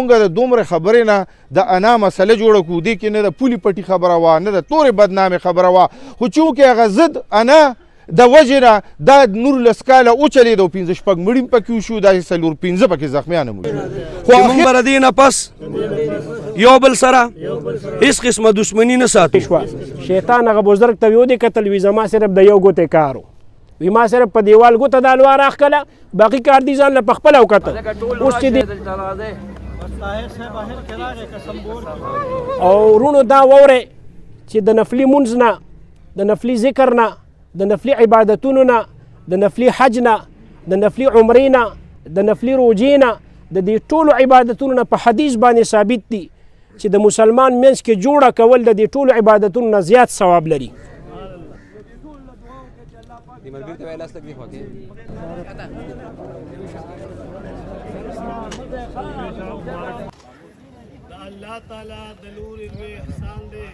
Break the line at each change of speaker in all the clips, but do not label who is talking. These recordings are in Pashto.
مونږ د دومره خبرې نه د انا مسله جوړه کړو، دې کې نه د پولي پټي خبره وه نه د تورې بدنامې خبره وه، خو چونکې هغه ضد انا د وجې نه دا 19 کاله وچلېد او 5-6 مړي پکې وشو، داسې 4-5 پکې زخمیان هم وشو.
خو موږ به د دې نه پس یو بل سره هېڅ قسمه دشمني نه ساتو.
شیطان هغه بزرګ ته یو دی کتل وي زما صرف د یو ګوتې کار وي ما صرف په دیوال ګوته د الوار راښکله باقي کار دي ځان له په خپله وکتل. اوس چې دی او وروڼو دا واورئ چې د نفلي مونځ نه د نفلي ذکر نه د نفلي عبادتونو نه د نفلي حج نه د نفلي عمرې نه د نفلي روجې نه د دې ټولو عبادتونو نه په حدیث باندې ثابت دي چې د مسلمان منځ کې جوړه کول د دې ټولو عبادتونو نه زیات ثواب لري.
الله تعالی د نور لوی احسان دی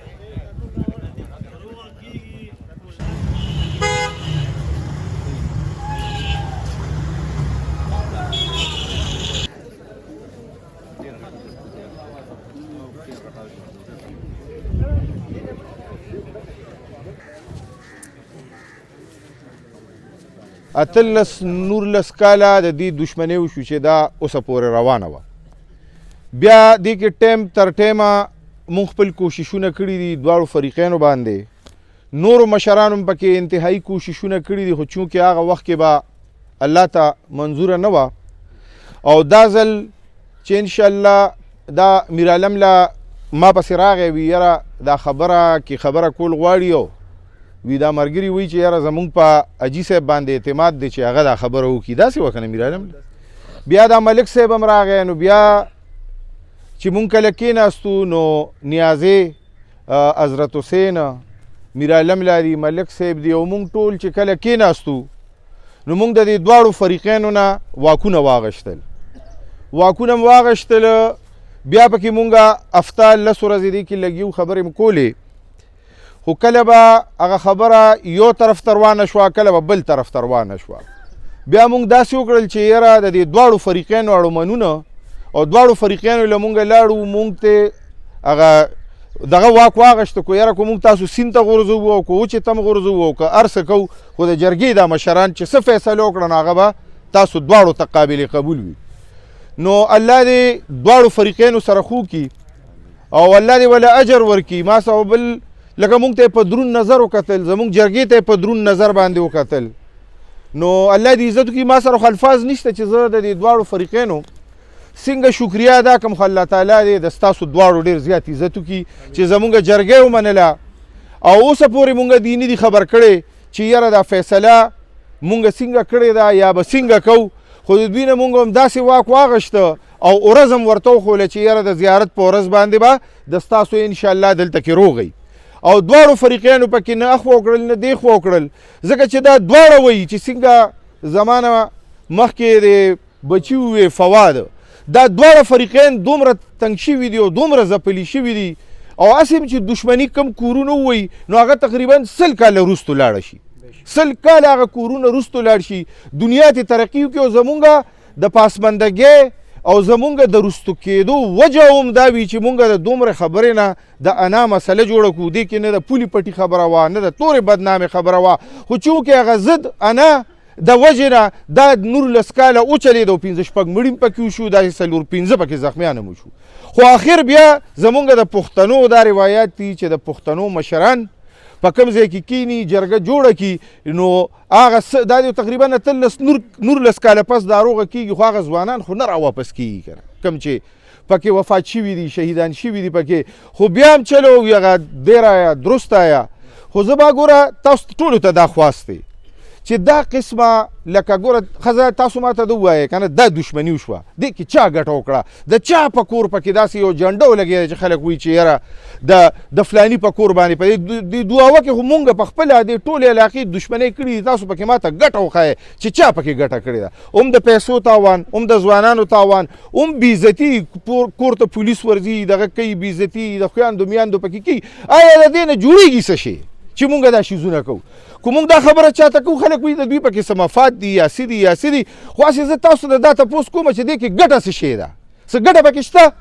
اتلس 19 کاله د دې دشمنۍ وشو چې دا اوسه پورې روانه وه. بیا دې کې ټیم تر ټیمه مونږ خپل کوششونه کړي دي دواړو فریقینو باندې، نورو مشرانو هم پکې انتهایی کوششونه کړي دي، خو چونکې هغه وخت کې به الله ته منظوره نه وه او دا ځل چې انشاءالله دا میرعالم له ما پسې راغی وي یاره دا خبره کول غواړي او وی دا مرګري وی چې یاره زمونږ په اجي صاحب باندې اعتماد دی چې هغه دا خبره وکړي، داسې وکنه میرعالم. بیا دا ملک صاحب هم راغی، نو بیا چې مونږ کله کېناستو نو نیازې حضرت حسین میرعالم لاري ملک صاحب دی او مونږ ټول چې کله کېناستو نو مونږ د دې دواړو فریقینو نه واکونه واغشتل بیا پکې مونږه هفته 10 ورځې دې کې لګیو خبرې م کولې، خو کله به هغه خبره یو طرف ته روانه شوه کله به بل طرف ته روانه شوه. بیا مونږ داسې وکړل چې یاره د دې دواړو فریقینو اړومنونه او دواړو فریقینو له مونږه لاړو، مونږ ته هغه دغه واک واغشته کو یاره کو مونږ تاسو سیند ته غورځوو او کو وچې ته م غورځوو او که هر څه کوو، خو د جرګې دا مشران چې څه فیصله وکړه نو هغه به تاسو دواړو ته قابل قبول وي. نو الله دې دواړو فریقینو سره خو کي او الله دې ولا اجر ورکي. ما سره بل لکه مونږ ته په درون نظر وکتل، زمونږ جرګې ته په درون نظر باندې وکتل، نو الله دې عزت وکړي. ما سره خو الفاظ نشته چې زه د دې دواړو فریقینو څنګه شکریا ادا کړم، خو الله تعالی دې د ستاسو دواړو ډېر زیات عزت وکړي چې زمونږ جرګې ومنله او اوسه پورې مونږ دې نه دي خبر کړی چې یاره دا فیصله مونږ څنګه کړې ده یا به څنګه کوو، خو د دوی نه مونږ هم داسې واک واغشته او ورځ هم ورته وښوله چې یاره د زیارت په ورځ باندې به د ستاسو انشاءالله دلته کې روغی. او دواړو فریقینو پکې نه اخوا وکړل نه دیخوا وکړل، ځکه چې دا دواړه وایي چې څنګه زمانه مخکې د بچي وې فواد، دا دواړه فریقین دومره تنګ شوي دي او دومره ځپلي شوي دي او هسې چې دشمني کم کورونه ووایي نو هغه تقریبا 100 کاله وروستو لاړه شي، 100 کاله هغه کورونه وروستو لاړ شي، دنیا ته ترقي وکړي او زمونږ د پاسماندګۍ او زمونږ د رستو کېدو وجه هم دا وي چې مونږ د دومره خبرې نه د انا مسله جوړه کړو، دې کې نه د پولي پټي خبره وه نه د تورې بدنامې خبره وه، خو چونکې هغه ضد انا د وجې نه دا 19 کاله وچلېد او 5-6 مړي پکې وشو، داسې 4-5 پکې زخمیان هم وشو. خو آخر بیا زمونږ د پښتنو دا روایات دي چې د پښتنو مشران په کوم ځای کې کینی جرګه جوړه کی نو هغه دا تقریبا 19 کاله پس دا روغه کیږي، خو هغه ځوانان خو نه را واپس کیږي کنه کوم چې پکې وفات شوي دي شهیدان شوي دي پکې، خو بیا هم چلو هغه ډېر آیا درست آیا. خو زه به ګوره تاسو ټولو ته دا خواست دی چې دا قسمه لکه ګوره ښځه تاسو ما ته د ووایې که نه دا دشمني وشوه، دې کې چا ګټه وکړه، د چا په کور پکې داسې یو جنډه ولګېده چې خلک وایي چې یاره د فلاني په کور باندې په دې دوهوه کې خو مونږ په خپله دې ټولې علاقې دشمنۍ کړي دي، تاسو پکې ما ته ګټه وښایې چې چا پکې ګټه کړې ده، هم د پیسو تاوان هم د ځوانانو تاوان هم بېعزتي، کور ته پولیس ورځي دغه کوي بېعزتي د خویندو میاندو پکې کوي. آیا د دې نه جوړېږي څه شی چې مونږ دا شیزونه کوو؟ که مونږ دا خبره چاته کوو خلک وایي د دوی پکې څه مفاد دي یا څه دي یا څه دي، خو هسې زه تاسو نه دا تپوس کوم چې دې کې ګټه څه شی ده، څه ګټه پکې شته؟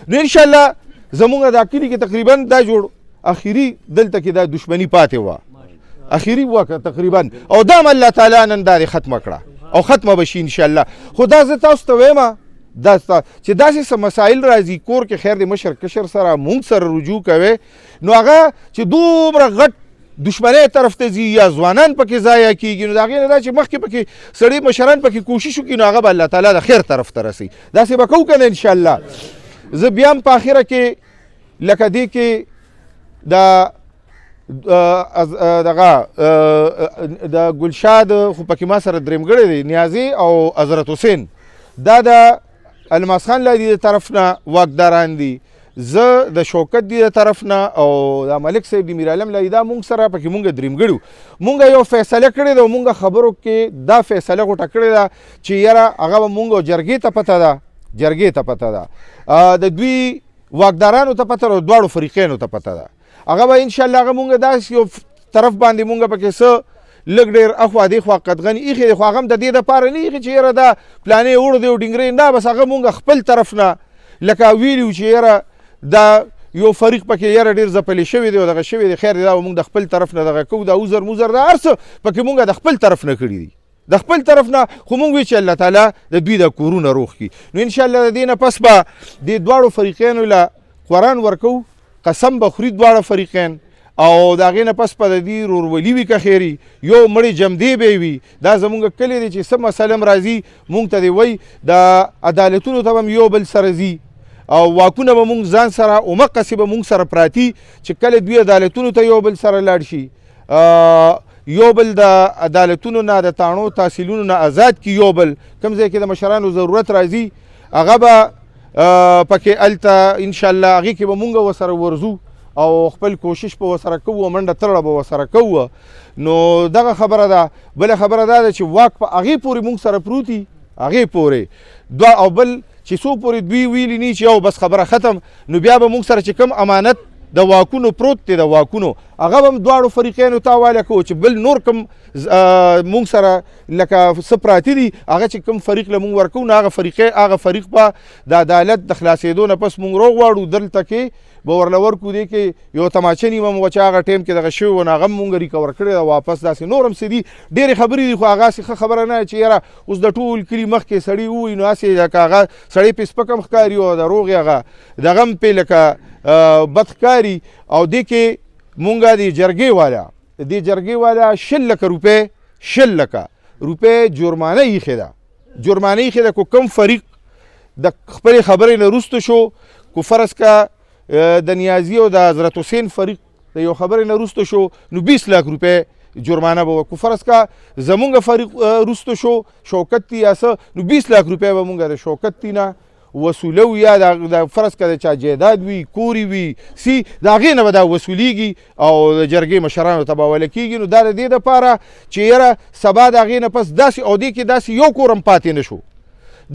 نو انشاءالله زمونږ دا کلي کې تقریبا دا جوړ اخري دلته کې دا دشمني پاتې وه اخري وه تقریبا او دا هم الله تعالی نن دا ختمه کړه او ختمه به شي انشاءالله. خو دا زه تاسو ته وایم دا چې داسې څه مسایل راځي کور کې خیر د مشر کشر سره مونږ سره رجوع کوي نو هغه چې دومره غټ دشمنۍ طرف ته ځي یا ځوانان پکې ضایع کېږي نو د هغې نه دا چې مخکې پکې سړي مشران پکې کوشش وکړي نو هغه به الله تعالی د خیر طرف ته رسي. داسې به کوو که نه انشاءالله. زه بیا هم په آخره کې لکه دې کې دغه د ګلشاد خو پکې ما سره درېمګړی دی نیازي او حضرت حسین دا د الماس خان لادي د طرف نه واکداران دي زه د شوکت دی د طرف نه او د ملک صاحب د میرعالم لادي دا مونږ سره پکې مونږ درېمګړي مونږ یو فیصله کړې ده مونږ خبرو کې دا فیصله غوټه کړې ده چې یاره هغه به مونږ جرګې ته پته ده جرګې ته پته ده د دوی واکدارانو ته پته ده دواړو فریقینو ته پته ده هغه به انشاءالله هغه مونږ داسې یو طرف باندې مونږ پکې څه لږ ډېر اخوا دېخوا قدغن ایښې دی خو هغه هم د دې دپاره نه ایښې چې یاره دا پلانې وړو دی او ډینګرې نه بس هغه مونږ خپل طرف نه لکه ویلي وو چې یاره دا یو فریق پکې یاره ډېر ځپلې شوی دی او دغه شوی دی خیر دی دا به مونږ د خپل طرف نه دغه کوو دا وزر موزر دا هر څه پکې مونږ د خپل طرف نه کړي دي د خپل طرف نه خو مونږ وی چې الله تعالی د دوی د کورونه روغ کړي نو انشاءالله د دې نه پس به دې دواړو فریقینو له قرآن ورکوو قسم به خوري دواړه فریقین او د هغې نه پس به د دې رورولي وي که خیري یو مړې جمدې به وي دا زمونږ کلی دی چې څه مسله هم راځي مونږ ته دی وایي د عدالتونو ته به هم یو بل سره ځي او واکونه به مونږ ځان سره اومقسې به مونږ سره پراتي چې کله دوی عدالتونو ته یو بل سره لاړ شي یو بل د عدالتونو نه د تاڼو تحصیلونو نه آزاد کي یو بل کوم ځای کې د مشرانو ضرورت راځي هغه به پکې هلته انشاءالله هغې کې به مونږ ورسره ورځو او خپل کوشش په ورسره کوو منډه ترړه به ورسره کوو نو دغه خبره ده. بله خبره دا ده چې واک په هغې پورې مونږ سره پروت دي هغې پورې دوه او بل چې څو پورې دوی ویلي نه چې یو بس خبره ختم نو بیا به مونږ سره چې کوم امانت د واکونو پروت دی د واکونو هغه به هم دواړو فریقینو ته حواله کوو چې بل نور کوم مونږ سره لکه څه پراته دي هغه چې کوم فریق له مونږ ورکوو نو هغه فریق به د عدالت د خلاصېدو نه پس مونږ روغ واړو دلته کې به ورله ورکو دی کې یو تماچه نیمه مو چې هغه ټایم کې دغه شوی و نو هغه هم مونږ ریکور کړې ده واپس داسې نور هم څه دي ډېرې خبرې دي خو هغسې ښه خبره نه چې یاره اوس د ټول کلي مخکې سړي ووایي نو هسې لکه هغه سړی پې سپک هم ښکاري او د روغې هغه دغه هم پې لکه بد ښکاري او دې کې مونږ د جرګې والا 60 لکه روپۍ جرمانه ایښې ده کو کم فریق د خپلې خبرې نه وروسته شو کو فرض کا د نیازي او د حضرت حسین فریق د یو خبرې نه وروسته شو نو 20 لک روپۍ جرمانه به کو فرض کا زمونږ فریق وروسته شو شوکت یا څه نو 20 لک روپۍ به مونږ د شوکت نه وصولو یا د فرض کا د چا جایداد وي کوري وي سي د هغې نه به دا وصولیږي او د جرګې مشرانو ته به حواله کېږي نو دا د دې دپاره چې یاره سبا د هغې نه پس داسې او دې کې داسې یو کور هم پاتې نه شو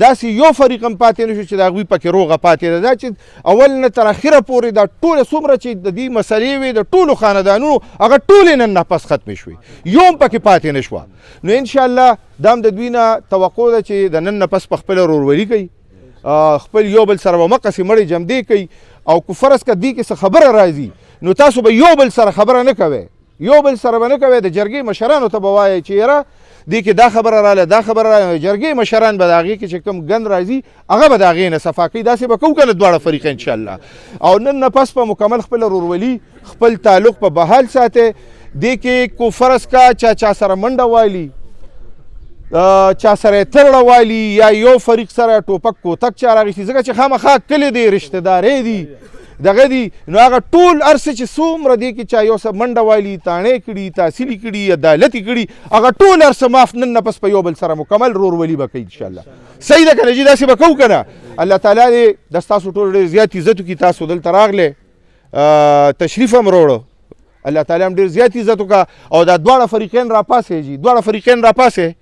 داسې یو فریق هم پاتې نه شو چې د هغوی پکې روغه پاتې ده دا چې اول نه تر اخره پورې دا ټوله څومره چې د دې مسلې وې د ټولو خاندانونو هغه ټولې نن نه پس ختمې شوې یو هم پکې پاتې نه شوه نو انشاءالله دا هم د دوی نه توقع ده چې د نن نه پس په خپله رورولي کوي خپل یو بل سره به مقسې مړې جمدې کوي او که فرض که دې کې څه خبره راځي نو تاسو به یو بل سره خبره نه کوئ د جرګې مشرانو ته به وایئ چې یاره دې کې دا خبره راله جرګې مشران به د هغې کې چې کوم ګند راځي هغه به د هغې نه صفا کوي داسې به کوو که نه دواړه فریقه انشاءالله او نن نه پس په مکمل خپله رورولي خپل تعلق په بحال ساتئ دې کې کو فرض کا چا سره منډه والي چا سره ترړه والي یا یو فریق سره ټوپک کوتک چا راغېستي ځکه چې خامخا کلي دی رشتهدارۍ دي دغه دي نو هغه ټول هر څه چې څومره دی کې چا یو څه منډه والي تاڼې کړي تحصیلي کړي عدالتي کړي هغه ټول هر څه معاف نن نه پس په یو بل سره مکمل رورولي به کوي انشاءالله صحیح ده که نه جي داسې به کوو که نه الله تعالی دې د ستاسو ټول ډېر زیات عزت وکړي تاسو دلته راغلی تشریف هم راوړه الله تعالی هم ډېر زیات عزت وکړه او دا دواړه فریقین راپاسې